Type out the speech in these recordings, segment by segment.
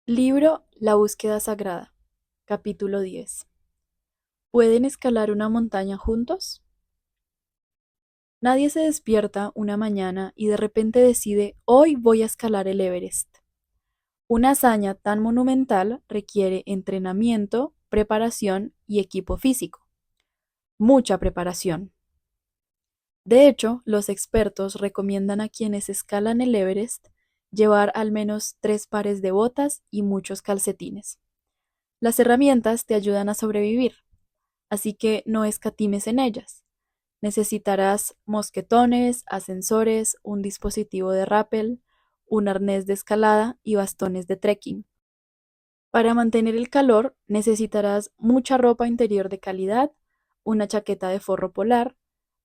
Libro La búsqueda sagrada, capítulo 10. ¿Pueden escalar una montaña juntos? Nadie se despierta una mañana y de repente decide, hoy voy a escalar el Everest. Una hazaña tan monumental requiere entrenamiento, preparación y equipo físico. Mucha preparación. De hecho, los expertos recomiendan a quienes escalan el Everest llevar al menos 3 pares de botas y muchos calcetines. Las herramientas te ayudan a sobrevivir, así que no escatimes en ellas. Necesitarás mosquetones, ascensores, un dispositivo de rappel, un arnés de escalada y bastones de trekking. Para mantener el calor necesitarás mucha ropa interior de calidad, una chaqueta de forro polar,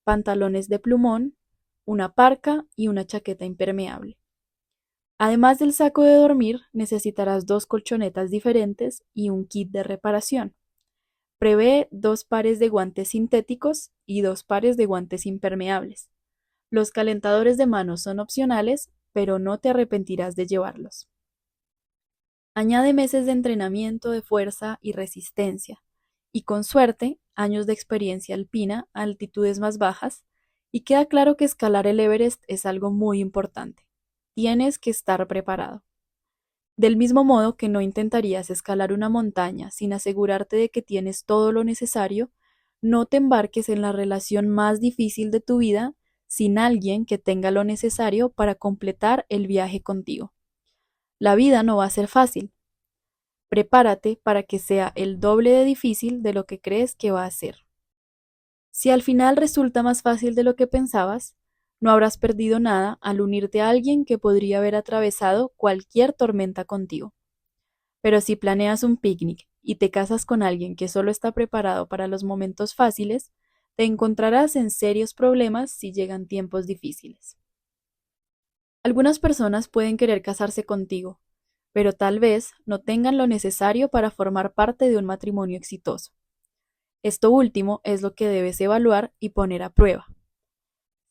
pantalones de plumón, una parca y una chaqueta impermeable. Además del saco de dormir, necesitarás 2 colchonetas diferentes y un kit de reparación. Prevé 2 pares de guantes sintéticos y 2 pares de guantes impermeables. Los calentadores de manos son opcionales, pero no te arrepentirás de llevarlos. Añade meses de entrenamiento de fuerza y resistencia, y con suerte, años de experiencia alpina a altitudes más bajas, y queda claro que escalar el Everest es algo muy importante. Tienes que estar preparado. Del mismo modo que no intentarías escalar una montaña sin asegurarte de que tienes todo lo necesario, no te embarques en la relación más difícil de tu vida sin alguien que tenga lo necesario para completar el viaje contigo. La vida no va a ser fácil. Prepárate para que sea el doble de difícil de lo que crees que va a ser. Si al final resulta más fácil de lo que pensabas, no habrás perdido nada al unirte a alguien que podría haber atravesado cualquier tormenta contigo. Pero si planeas un picnic y te casas con alguien que solo está preparado para los momentos fáciles, te encontrarás en serios problemas si llegan tiempos difíciles. Algunas personas pueden querer casarse contigo, pero tal vez no tengan lo necesario para formar parte de un matrimonio exitoso. Esto último es lo que debes evaluar y poner a prueba.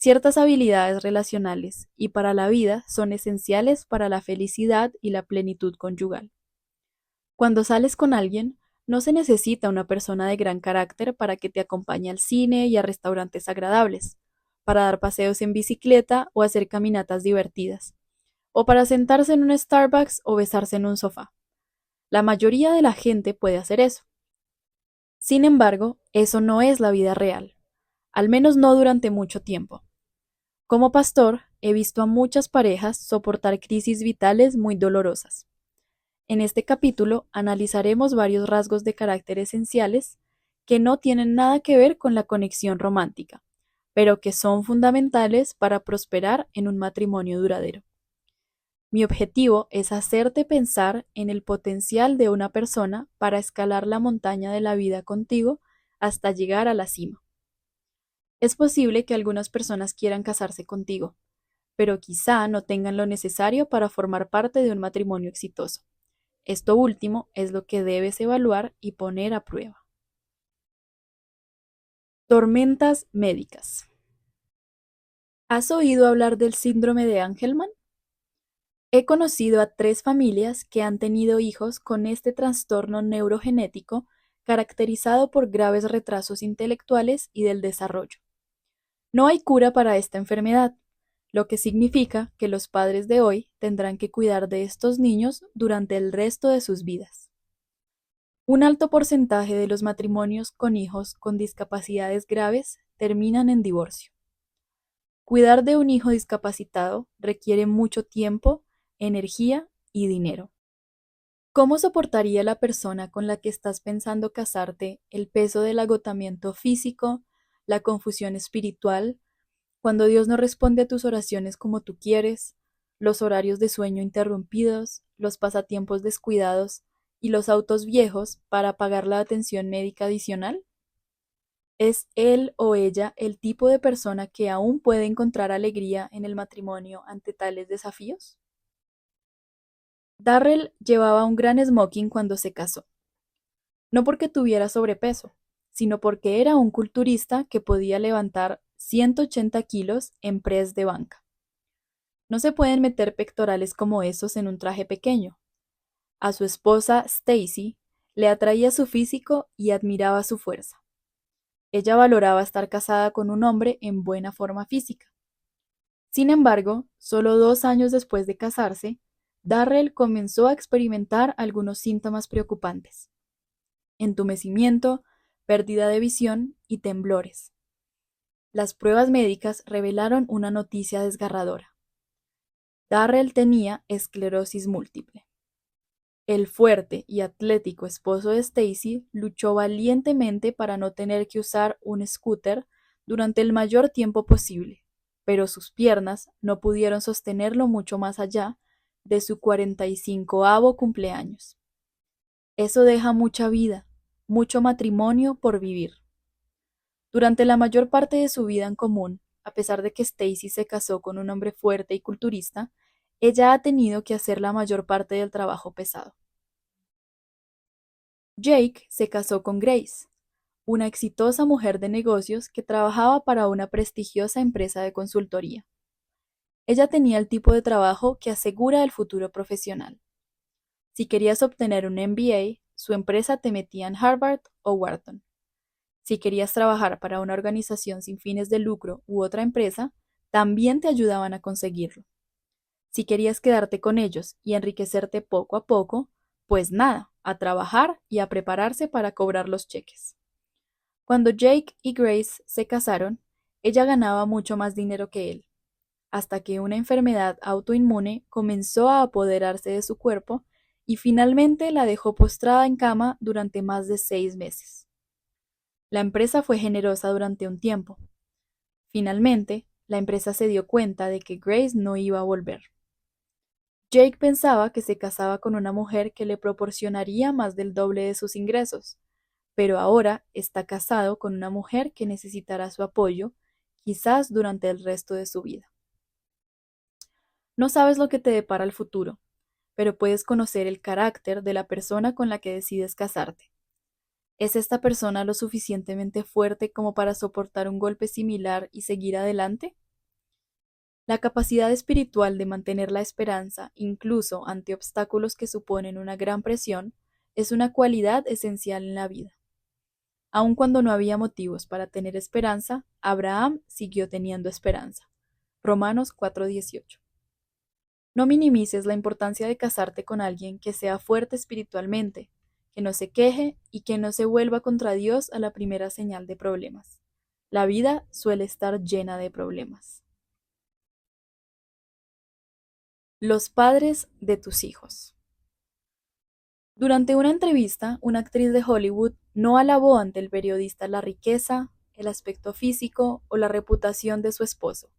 Ciertas habilidades relacionales y para la vida son esenciales para la felicidad y la plenitud conyugal. Cuando sales con alguien, no se necesita una persona de gran carácter para que te acompañe al cine y a restaurantes agradables, para dar paseos en bicicleta o hacer caminatas divertidas, o para sentarse en un Starbucks o besarse en un sofá. La mayoría de la gente puede hacer eso. Sin embargo, eso no es la vida real, al menos no durante mucho tiempo. Como pastor, he visto a muchas parejas soportar crisis vitales muy dolorosas. En este capítulo analizaremos varios rasgos de carácter esenciales que no tienen nada que ver con la conexión romántica, pero que son fundamentales para prosperar en un matrimonio duradero. Mi objetivo es hacerte pensar en el potencial de una persona para escalar la montaña de la vida contigo hasta llegar a la cima. Es posible que algunas personas quieran casarse contigo, pero quizá no tengan lo necesario para formar parte de un matrimonio exitoso. Esto último es lo que debes evaluar y poner a prueba. Tormentas médicas. ¿Has oído hablar del síndrome de Angelman? He conocido a 3 familias que han tenido hijos con este trastorno neurogenético caracterizado por graves retrasos intelectuales y del desarrollo. No hay cura para esta enfermedad, lo que significa que los padres de hoy tendrán que cuidar de estos niños durante el resto de sus vidas. Un alto porcentaje de los matrimonios con hijos con discapacidades graves terminan en divorcio. Cuidar de un hijo discapacitado requiere mucho tiempo, energía y dinero. ¿Cómo soportaría la persona con la que estás pensando casarte el peso del agotamiento físico, la confusión espiritual, cuando Dios no responde a tus oraciones como tú quieres, los horarios de sueño interrumpidos, los pasatiempos descuidados y los autos viejos para pagar la atención médica adicional? ¿Es él o ella el tipo de persona que aún puede encontrar alegría en el matrimonio ante tales desafíos? Darrell llevaba un gran smoking cuando se casó, no porque tuviera sobrepeso, sino porque era un culturista que podía levantar 180 kilos en press de banca. No se pueden meter pectorales como esos en un traje pequeño. A su esposa, Stacy, le atraía su físico y admiraba su fuerza. Ella valoraba estar casada con un hombre en buena forma física. Sin embargo, solo 2 años después de casarse, Darrell comenzó a experimentar algunos síntomas preocupantes: entumecimiento, pérdida de visión y temblores. Las pruebas médicas revelaron una noticia desgarradora. Darrell tenía esclerosis múltiple. El fuerte y atlético esposo de Stacy luchó valientemente para no tener que usar un scooter durante el mayor tiempo posible, pero sus piernas no pudieron sostenerlo mucho más allá de su 45º cumpleaños. Eso deja mucha vida, mucho matrimonio por vivir. Durante la mayor parte de su vida en común, a pesar de que Stacy se casó con un hombre fuerte y culturista, ella ha tenido que hacer la mayor parte del trabajo pesado. Jake se casó con Grace, una exitosa mujer de negocios que trabajaba para una prestigiosa empresa de consultoría. Ella tenía el tipo de trabajo que asegura el futuro profesional. Si querías obtener un MBA, su empresa te metía en Harvard o Wharton. Si querías trabajar para una organización sin fines de lucro u otra empresa, también te ayudaban a conseguirlo. Si querías quedarte con ellos y enriquecerte poco a poco, pues nada, a trabajar y a prepararse para cobrar los cheques. Cuando Jake y Grace se casaron, ella ganaba mucho más dinero que él, hasta que una enfermedad autoinmune comenzó a apoderarse de su cuerpo y finalmente la dejó postrada en cama durante más de 6 meses. La empresa fue generosa durante un tiempo. Finalmente, la empresa se dio cuenta de que Grace no iba a volver. Jake pensaba que se casaba con una mujer que le proporcionaría más del doble de sus ingresos, pero ahora está casado con una mujer que necesitará su apoyo, quizás durante el resto de su vida. No sabes lo que te depara el futuro, pero puedes conocer el carácter de la persona con la que decides casarte. ¿Es esta persona lo suficientemente fuerte como para soportar un golpe similar y seguir adelante? La capacidad espiritual de mantener la esperanza, incluso ante obstáculos que suponen una gran presión, es una cualidad esencial en la vida. Aun cuando no había motivos para tener esperanza, Abraham siguió teniendo esperanza. Romanos 4:18. No minimices la importancia de casarte con alguien que sea fuerte espiritualmente, que no se queje y que no se vuelva contra Dios a la primera señal de problemas. La vida suele estar llena de problemas. Los padres de tus hijos. Durante una entrevista, una actriz de Hollywood no alabó ante el periodista la riqueza, el aspecto físico o la reputación de su esposo.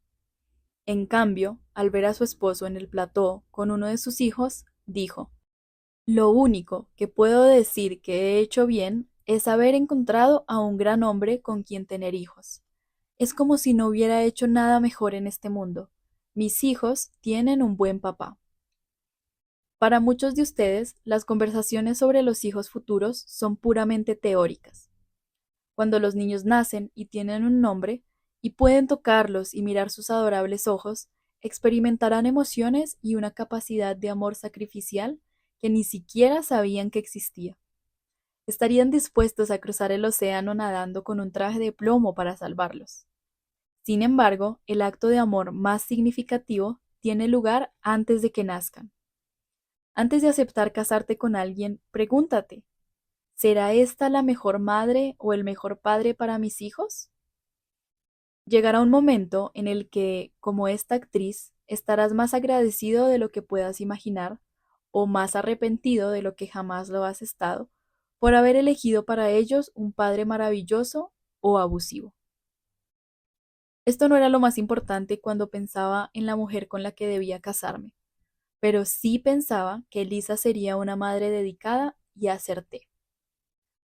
En cambio, al ver a su esposo en el plató con uno de sus hijos, dijo: "Lo único que puedo decir que he hecho bien es haber encontrado a un gran hombre con quien tener hijos. Es como si no hubiera hecho nada mejor en este mundo. Mis hijos tienen un buen papá". Para muchos de ustedes, las conversaciones sobre los hijos futuros son puramente teóricas. Cuando los niños nacen y tienen un nombre, y pueden tocarlos y mirar sus adorables ojos, experimentarán emociones y una capacidad de amor sacrificial que ni siquiera sabían que existía. Estarían dispuestos a cruzar el océano nadando con un traje de plomo para salvarlos. Sin embargo, el acto de amor más significativo tiene lugar antes de que nazcan. Antes de aceptar casarte con alguien, pregúntate: ¿será esta la mejor madre o el mejor padre para mis hijos? Llegará un momento en el que, como esta actriz, estarás más agradecido de lo que puedas imaginar, o más arrepentido de lo que jamás lo has estado, por haber elegido para ellos un padre maravilloso o abusivo. Esto no era lo más importante cuando pensaba en la mujer con la que debía casarme, pero sí pensaba que Lisa sería una madre dedicada y acerté.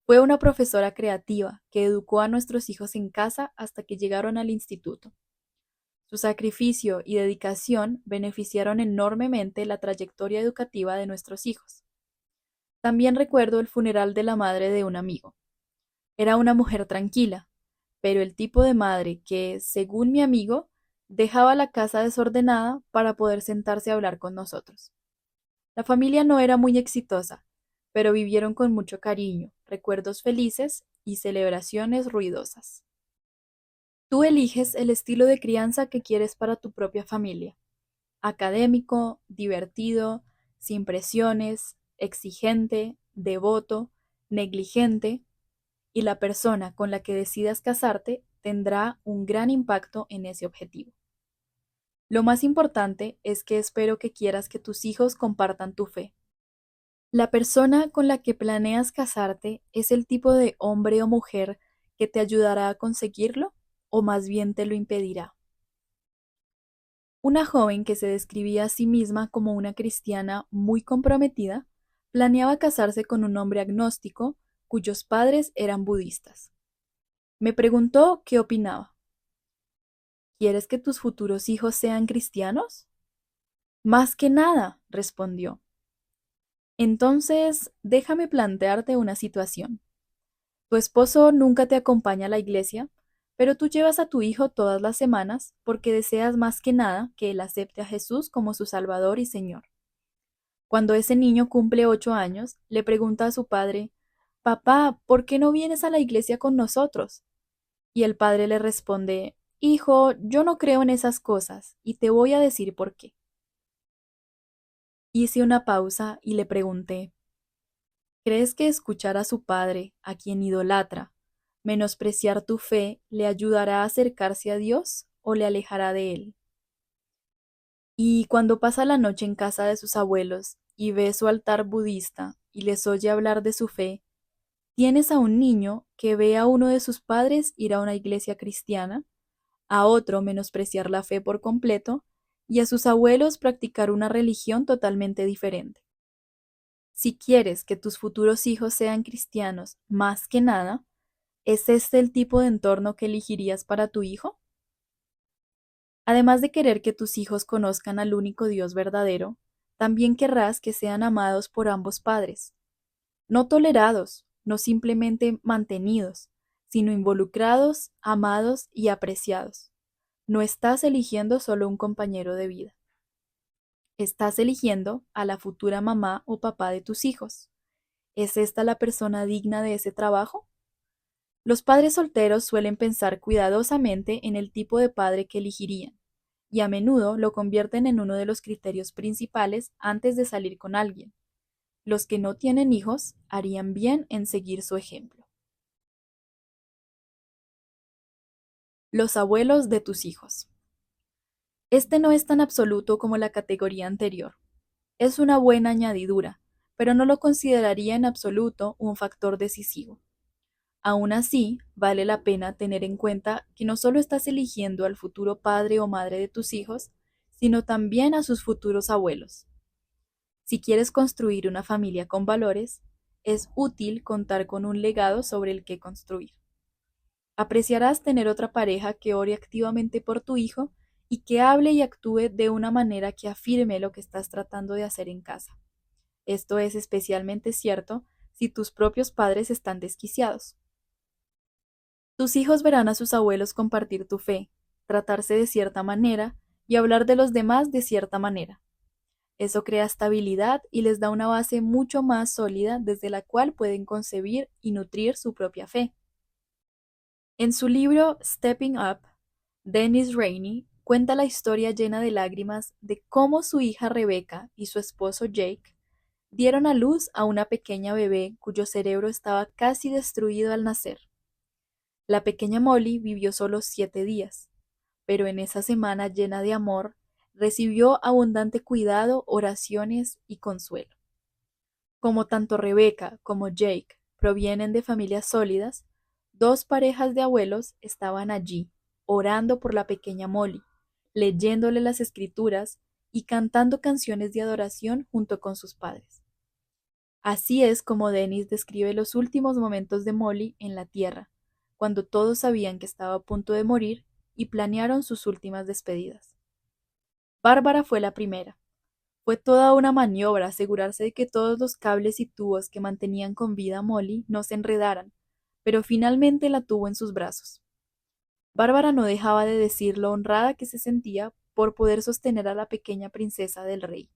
Fue una profesora creativa que educó a nuestros hijos en casa hasta que llegaron al instituto. Su sacrificio y dedicación beneficiaron enormemente la trayectoria educativa de nuestros hijos. También recuerdo el funeral de la madre de un amigo. Era una mujer tranquila, pero el tipo de madre que, según mi amigo, dejaba la casa desordenada para poder sentarse a hablar con nosotros. La familia no era muy exitosa, pero vivieron con mucho cariño, recuerdos felices y celebraciones ruidosas. Tú eliges el estilo de crianza que quieres para tu propia familia: académico, divertido, sin presiones, exigente, devoto, negligente, y la persona con la que decidas casarte tendrá un gran impacto en ese objetivo. Lo más importante es que espero que quieras que tus hijos compartan tu fe. ¿La persona con la que planeas casarte es el tipo de hombre o mujer que te ayudará a conseguirlo o más bien te lo impedirá? Una joven que se describía a sí misma como una cristiana muy comprometida, planeaba casarse con un hombre agnóstico cuyos padres eran budistas. Me preguntó qué opinaba. ¿Quieres que tus futuros hijos sean cristianos? Más que nada, respondió. Entonces, déjame plantearte una situación. Tu esposo nunca te acompaña a la iglesia, pero tú llevas a tu hijo todas las semanas porque deseas más que nada que él acepte a Jesús como su Salvador y Señor. Cuando ese niño cumple 8 años, le pregunta a su padre: Papá, ¿por qué no vienes a la iglesia con nosotros? Y el padre le responde: Hijo, yo no creo en esas cosas, y te voy a decir por qué. Hice una pausa y le pregunté: ¿crees que escuchar a su padre, a quien idolatra, menospreciar tu fe, le ayudará a acercarse a Dios o le alejará de él? Y cuando pasa la noche en casa de sus abuelos y ve su altar budista y les oye hablar de su fe, tienes a un niño que ve a uno de sus padres ir a una iglesia cristiana, a otro menospreciar la fe por completo y a sus abuelos practicar una religión totalmente diferente. Si quieres que tus futuros hijos sean cristianos más que nada, ¿es este el tipo de entorno que elegirías para tu hijo? Además de querer que tus hijos conozcan al único Dios verdadero, también querrás que sean amados por ambos padres, no tolerados, no simplemente mantenidos, sino involucrados, amados y apreciados. No estás eligiendo solo un compañero de vida. Estás eligiendo a la futura mamá o papá de tus hijos. ¿Es esta la persona digna de ese trabajo? Los padres solteros suelen pensar cuidadosamente en el tipo de padre que elegirían, y a menudo lo convierten en uno de los criterios principales antes de salir con alguien. Los que no tienen hijos harían bien en seguir su ejemplo. Los abuelos de tus hijos. Este no es tan absoluto como la categoría anterior. Es una buena añadidura, pero no lo consideraría en absoluto un factor decisivo. Aún así, vale la pena tener en cuenta que no solo estás eligiendo al futuro padre o madre de tus hijos, sino también a sus futuros abuelos. Si quieres construir una familia con valores, es útil contar con un legado sobre el que construir. Apreciarás tener otra pareja que ore activamente por tu hijo y que hable y actúe de una manera que afirme lo que estás tratando de hacer en casa. Esto es especialmente cierto si tus propios padres están desquiciados. Tus hijos verán a sus abuelos compartir tu fe, tratarse de cierta manera y hablar de los demás de cierta manera. Eso crea estabilidad y les da una base mucho más sólida desde la cual pueden concebir y nutrir su propia fe. En su libro Stepping Up, Dennis Rainey cuenta la historia llena de lágrimas de cómo su hija Rebecca y su esposo Jake dieron a luz a una pequeña bebé cuyo cerebro estaba casi destruido al nacer. La pequeña Molly vivió solo 7 días, pero en esa semana llena de amor recibió abundante cuidado, oraciones y consuelo. Como tanto Rebecca como Jake provienen de familias sólidas, dos parejas de abuelos estaban allí, orando por la pequeña Molly, leyéndole las escrituras y cantando canciones de adoración junto con sus padres. Así es como Dennis describe los últimos momentos de Molly en la tierra, cuando todos sabían que estaba a punto de morir y planearon sus últimas despedidas. Bárbara fue la primera. Fue toda una maniobra asegurarse de que todos los cables y tubos que mantenían con vida a Molly no se enredaran, pero finalmente la tuvo en sus brazos. Bárbara no dejaba de decir lo honrada que se sentía por poder sostener a la pequeña princesa del rey.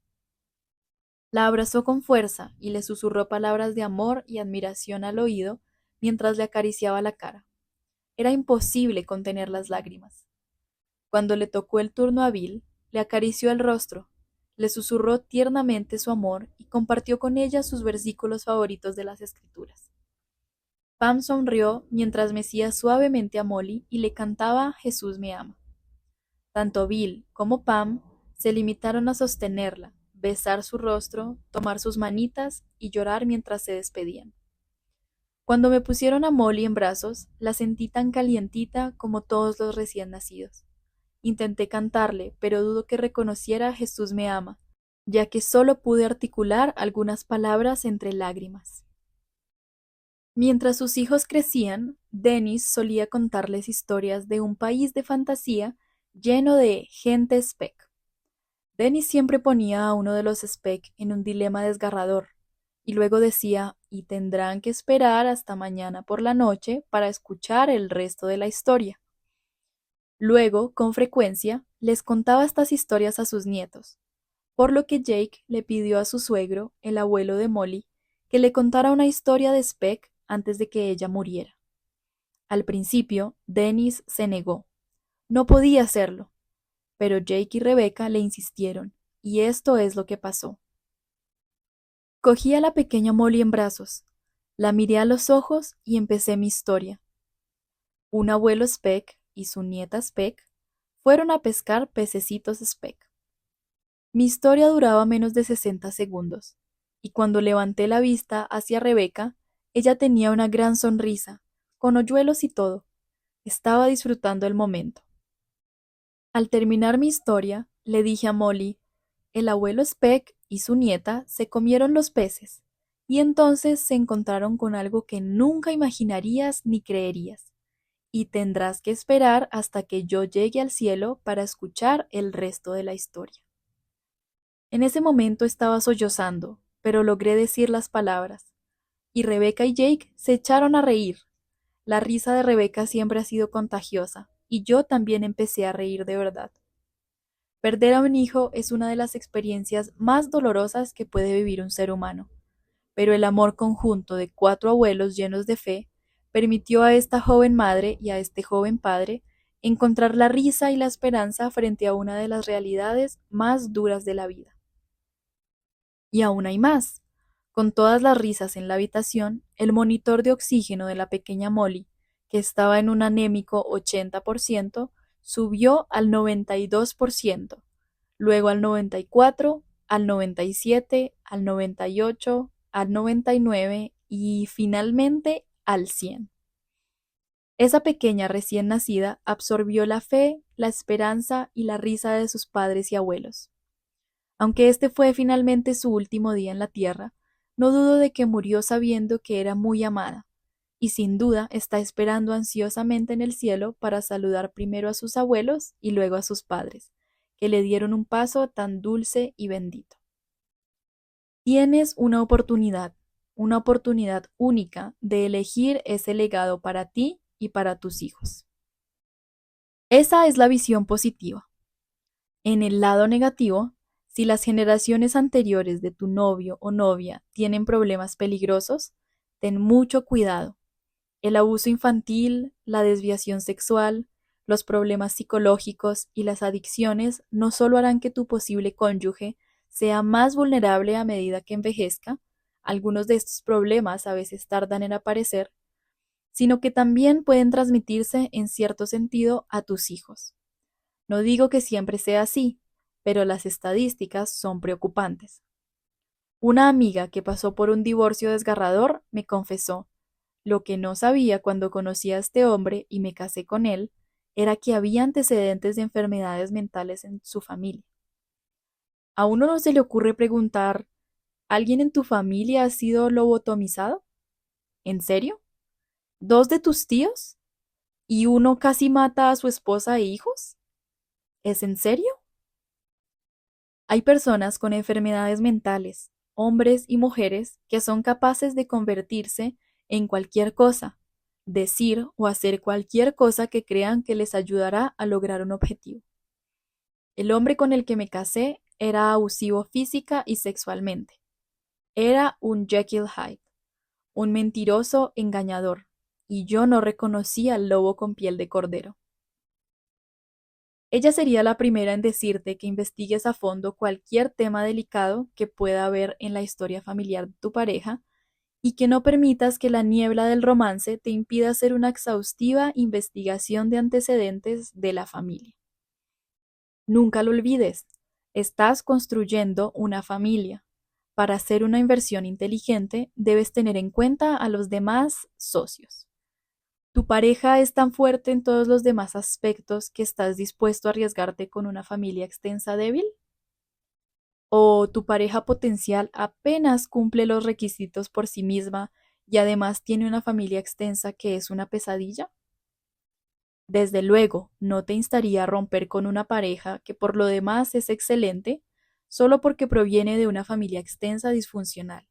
La abrazó con fuerza y le susurró palabras de amor y admiración al oído mientras le acariciaba la cara. Era imposible contener las lágrimas. Cuando le tocó el turno a Bill, le acarició el rostro, le susurró tiernamente su amor y compartió con ella sus versículos favoritos de las Escrituras. Pam sonrió mientras mecía suavemente a Molly y le cantaba Jesús me ama. Tanto Bill como Pam se limitaron a sostenerla, besar su rostro, tomar sus manitas y llorar mientras se despedían. Cuando me pusieron a Molly en brazos, la sentí tan calientita como todos los recién nacidos. Intenté cantarle, pero dudo que reconociera Jesús me ama, ya que solo pude articular algunas palabras entre lágrimas. Mientras sus hijos crecían, Dennis solía contarles historias de un país de fantasía lleno de gente Speck. Dennis siempre ponía a uno de los Speck en un dilema desgarrador, y luego decía, y tendrán que esperar hasta mañana por la noche para escuchar el resto de la historia. Luego, con frecuencia, les contaba estas historias a sus nietos, por lo que Jake le pidió a su suegro, el abuelo de Molly, que le contara una historia de Speck antes de que ella muriera. Al principio, Dennis se negó. No podía hacerlo, pero Jake y Rebecca le insistieron, y esto es lo que pasó. Cogí a la pequeña Molly en brazos, la miré a los ojos y empecé mi historia. Un abuelo Speck y su nieta Speck fueron a pescar pececitos Speck. Mi historia duraba menos de 60 segundos, y cuando levanté la vista hacia Rebecca, ella tenía una gran sonrisa, con hoyuelos y todo. Estaba disfrutando el momento. Al terminar mi historia, le dije a Molly, el abuelo Speck y su nieta se comieron los peces, y entonces se encontraron con algo que nunca imaginarías ni creerías, y tendrás que esperar hasta que yo llegue al cielo para escuchar el resto de la historia. En ese momento estaba sollozando, pero logré decir las palabras, y Rebecca y Jake se echaron a reír. La risa de Rebecca siempre ha sido contagiosa, y yo también empecé a reír de verdad. Perder a un hijo es una de las experiencias más dolorosas que puede vivir un ser humano, pero el amor conjunto de 4 abuelos llenos de fe permitió a esta joven madre y a este joven padre encontrar la risa y la esperanza frente a una de las realidades más duras de la vida. Y aún hay más. Con todas las risas en la habitación, el monitor de oxígeno de la pequeña Molly, que estaba en un anémico 80%, subió al 92%, luego al 94%, al 97%, al 98%, al 99% y finalmente al 100%. Esa pequeña recién nacida absorbió la fe, la esperanza y la risa de sus padres y abuelos. Aunque este fue finalmente su último día en la tierra, no dudo de que murió sabiendo que era muy amada, y sin duda está esperando ansiosamente en el cielo para saludar primero a sus abuelos y luego a sus padres, que le dieron un paso tan dulce y bendito. Tienes una oportunidad única de elegir ese legado para ti y para tus hijos. Esa es la visión positiva. En el lado negativo, si las generaciones anteriores de tu novio o novia tienen problemas peligrosos, ten mucho cuidado. El abuso infantil, la desviación sexual, los problemas psicológicos y las adicciones no solo harán que tu posible cónyuge sea más vulnerable a medida que envejezca, algunos de estos problemas a veces tardan en aparecer, sino que también pueden transmitirse en cierto sentido a tus hijos. No digo que siempre sea así, pero las estadísticas son preocupantes. Una amiga que pasó por un divorcio desgarrador me confesó, lo que no sabía cuando conocí a este hombre y me casé con él, era que había antecedentes de enfermedades mentales en su familia. ¿A uno no se le ocurre preguntar, ¿alguien en tu familia ha sido lobotomizado? ¿En serio? ¿Dos de tus tíos? ¿Y uno casi mata a su esposa e hijos? ¿Es en serio? Hay personas con enfermedades mentales, hombres y mujeres, que son capaces de convertirse en cualquier cosa, decir o hacer cualquier cosa que crean que les ayudará a lograr un objetivo. El hombre con el que me casé era abusivo física y sexualmente, Era un Jekyll Hyde, un mentiroso engañador, y yo no reconocí al lobo con piel de cordero. Ella sería la primera en decirte que investigues a fondo cualquier tema delicado que pueda haber en la historia familiar de tu pareja y que no permitas que la niebla del romance te impida hacer una exhaustiva investigación de antecedentes de la familia. Nunca lo olvides, estás construyendo una familia. Para hacer una inversión inteligente, debes tener en cuenta a los demás socios. ¿Tu pareja es tan fuerte en todos los demás aspectos que estás dispuesto a arriesgarte con una familia extensa débil? ¿O tu pareja potencial apenas cumple los requisitos por sí misma y además tiene una familia extensa que es una pesadilla? Desde luego, no te instaría a romper con una pareja que por lo demás es excelente, solo porque proviene de una familia extensa disfuncional.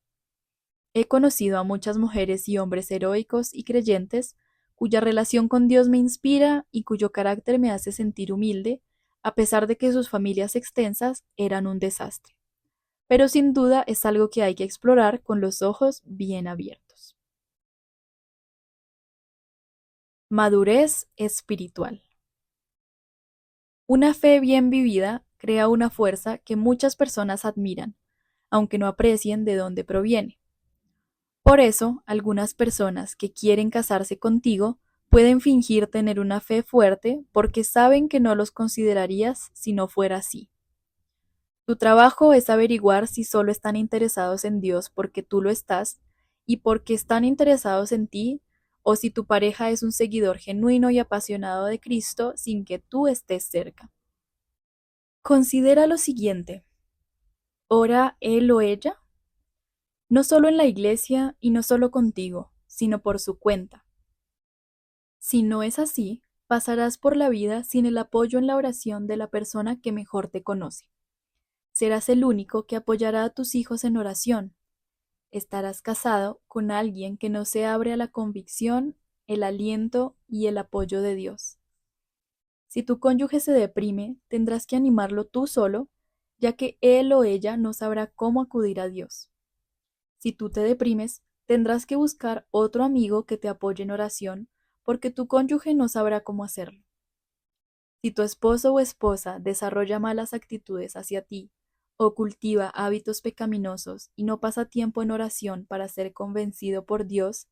He conocido a muchas mujeres y hombres heroicos y creyentes cuya relación con Dios me inspira y cuyo carácter me hace sentir humilde, a pesar de que sus familias extensas eran un desastre. Pero sin duda es algo que hay que explorar con los ojos bien abiertos. Madurez espiritual. Una fe bien vivida crea una fuerza que muchas personas admiran, aunque no aprecien de dónde proviene. Por eso, algunas personas que quieren casarse contigo pueden fingir tener una fe fuerte porque saben que no los considerarías si no fuera así. Tu trabajo es averiguar si solo están interesados en Dios porque tú lo estás y porque están interesados en ti, o si tu pareja es un seguidor genuino y apasionado de Cristo sin que tú estés cerca. Considera lo siguiente: ¿ora él o ella? No solo en la iglesia y no solo contigo, sino por su cuenta. Si no es así, pasarás por la vida sin el apoyo en la oración de la persona que mejor te conoce. Serás el único que apoyará a tus hijos en oración. Estarás casado con alguien que no se abre a la convicción, el aliento y el apoyo de Dios. Si tu cónyuge se deprime, tendrás que animarlo tú solo, ya que él o ella no sabrá cómo acudir a Dios. Si tú te deprimes, tendrás que buscar otro amigo que te apoye en oración, porque tu cónyuge no sabrá cómo hacerlo. Si tu esposo o esposa desarrolla malas actitudes hacia ti, o cultiva hábitos pecaminosos y no pasa tiempo en oración para ser convencido por Dios,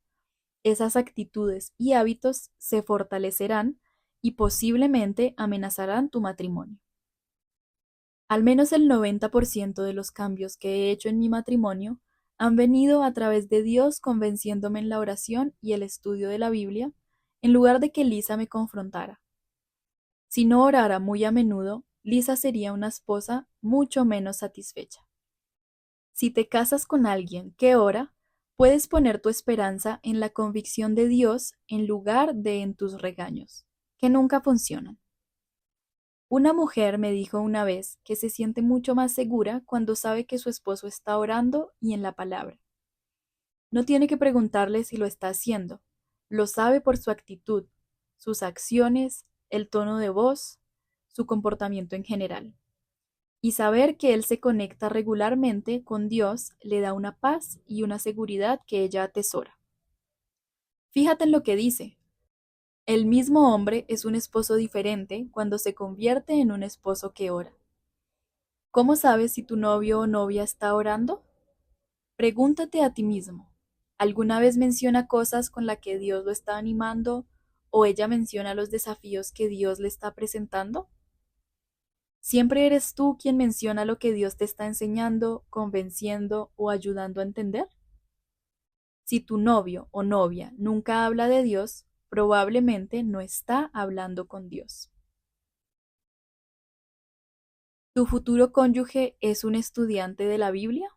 esas actitudes y hábitos se fortalecerán y posiblemente amenazarán tu matrimonio. Al menos el 90% de los cambios que he hecho en mi matrimonio han venido a través de Dios convenciéndome en la oración y el estudio de la Biblia, en lugar de que Lisa me confrontara. Si no orara muy a menudo, Lisa sería una esposa mucho menos satisfecha. Si te casas con alguien que ora, puedes poner tu esperanza en la convicción de Dios en lugar de en tus regaños, que nunca funcionan. Una mujer me dijo una vez que se siente mucho más segura cuando sabe que su esposo está orando y en la palabra. No tiene que preguntarle si lo está haciendo, lo sabe por su actitud, sus acciones, el tono de voz, su comportamiento en general. Y saber que él se conecta regularmente con Dios le da una paz y una seguridad que ella atesora. Fíjate en lo que dice. El mismo hombre es un esposo diferente cuando se convierte en un esposo que ora. ¿Cómo sabes si tu novio o novia está orando? Pregúntate a ti mismo. ¿Alguna vez menciona cosas con las que Dios lo está animando o ella menciona los desafíos que Dios le está presentando? ¿Siempre eres tú quien menciona lo que Dios te está enseñando, convenciendo o ayudando a entender? Si tu novio o novia nunca habla de Dios, probablemente no está hablando con Dios. ¿Tu futuro cónyuge es un estudiante de la Biblia?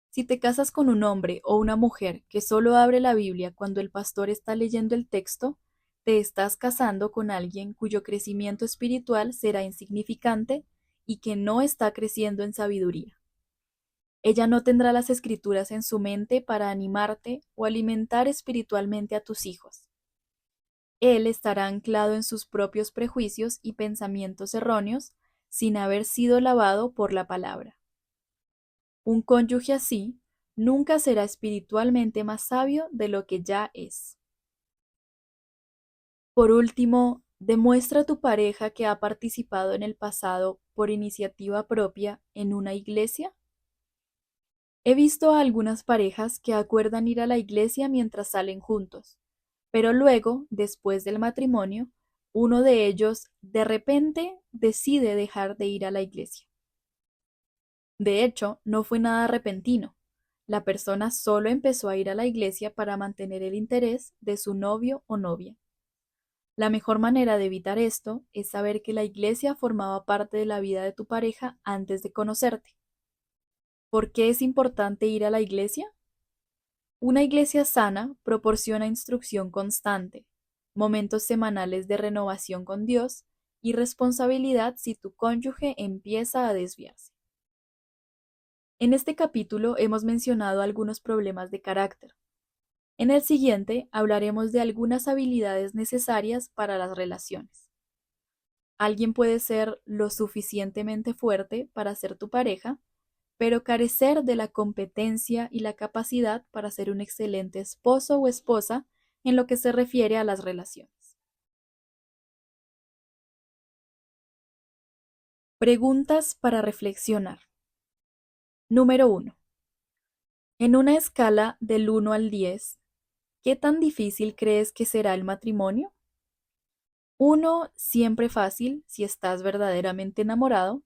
Si te casas con un hombre o una mujer que solo abre la Biblia cuando el pastor está leyendo el texto, te estás casando con alguien cuyo crecimiento espiritual será insignificante y que no está creciendo en sabiduría. Ella no tendrá las escrituras en su mente para animarte o alimentar espiritualmente a tus hijos. Él estará anclado en sus propios prejuicios y pensamientos erróneos sin haber sido lavado por la palabra. Un cónyuge así nunca será espiritualmente más sabio de lo que ya es. Por último, demuestra a tu pareja que ha participado en el pasado por iniciativa propia en una iglesia. He visto a algunas parejas que acuerdan ir a la iglesia mientras salen juntos, pero luego, después del matrimonio, uno de ellos de repente decide dejar de ir a la iglesia. De hecho, no fue nada repentino. La persona solo empezó a ir a la iglesia para mantener el interés de su novio o novia. La mejor manera de evitar esto es saber que la iglesia formaba parte de la vida de tu pareja antes de conocerte. ¿Por qué es importante ir a la iglesia? Una iglesia sana proporciona instrucción constante, momentos semanales de renovación con Dios y responsabilidad si tu cónyuge empieza a desviarse. En este capítulo hemos mencionado algunos problemas de carácter. En el siguiente hablaremos de algunas habilidades necesarias para las relaciones. Alguien puede ser lo suficientemente fuerte para ser tu pareja, pero carecer de la competencia y la capacidad para ser un excelente esposo o esposa en lo que se refiere a las relaciones. Preguntas para reflexionar. Número 1. En una escala del 1 al 10, ¿qué tan difícil crees que será el matrimonio? 1, siempre fácil si estás verdaderamente enamorado.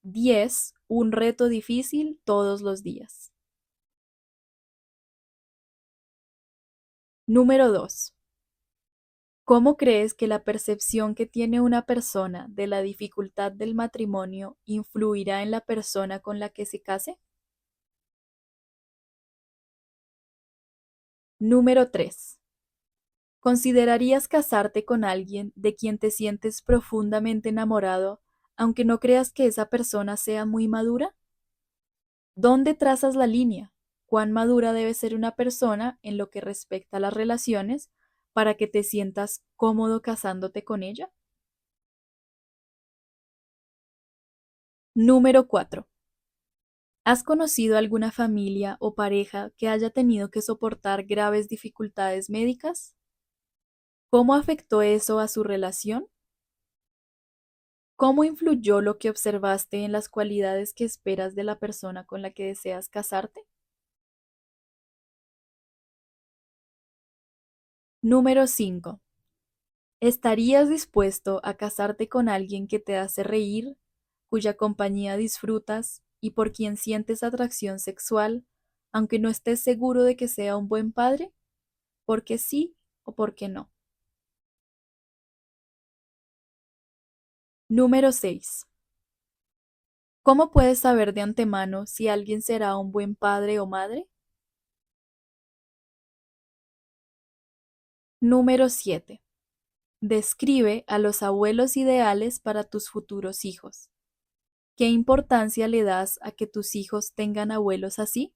10, un reto difícil todos los días. Número 2. ¿Cómo crees que la percepción que tiene una persona de la dificultad del matrimonio influirá en la persona con la que se case? Número 3. ¿Considerarías casarte con alguien de quien te sientes profundamente enamorado, aunque no creas que esa persona sea muy madura? ¿Dónde trazas la línea? ¿Cuán madura debe ser una persona en lo que respecta a las relaciones para que te sientas cómodo casándote con ella? Número 4. ¿Has conocido alguna familia o pareja que haya tenido que soportar graves dificultades médicas? ¿Cómo afectó eso a su relación? ¿Cómo influyó lo que observaste en las cualidades que esperas de la persona con la que deseas casarte? Número 5. ¿Estarías dispuesto a casarte con alguien que te hace reír, cuya compañía disfrutas y por quien sientes atracción sexual, aunque no estés seguro de que sea un buen padre? ¿Por qué sí o por qué no? Número 6. ¿Cómo puedes saber de antemano si alguien será un buen padre o madre? Número 7. Describe a los abuelos ideales para tus futuros hijos. ¿Qué importancia le das a que tus hijos tengan abuelos así?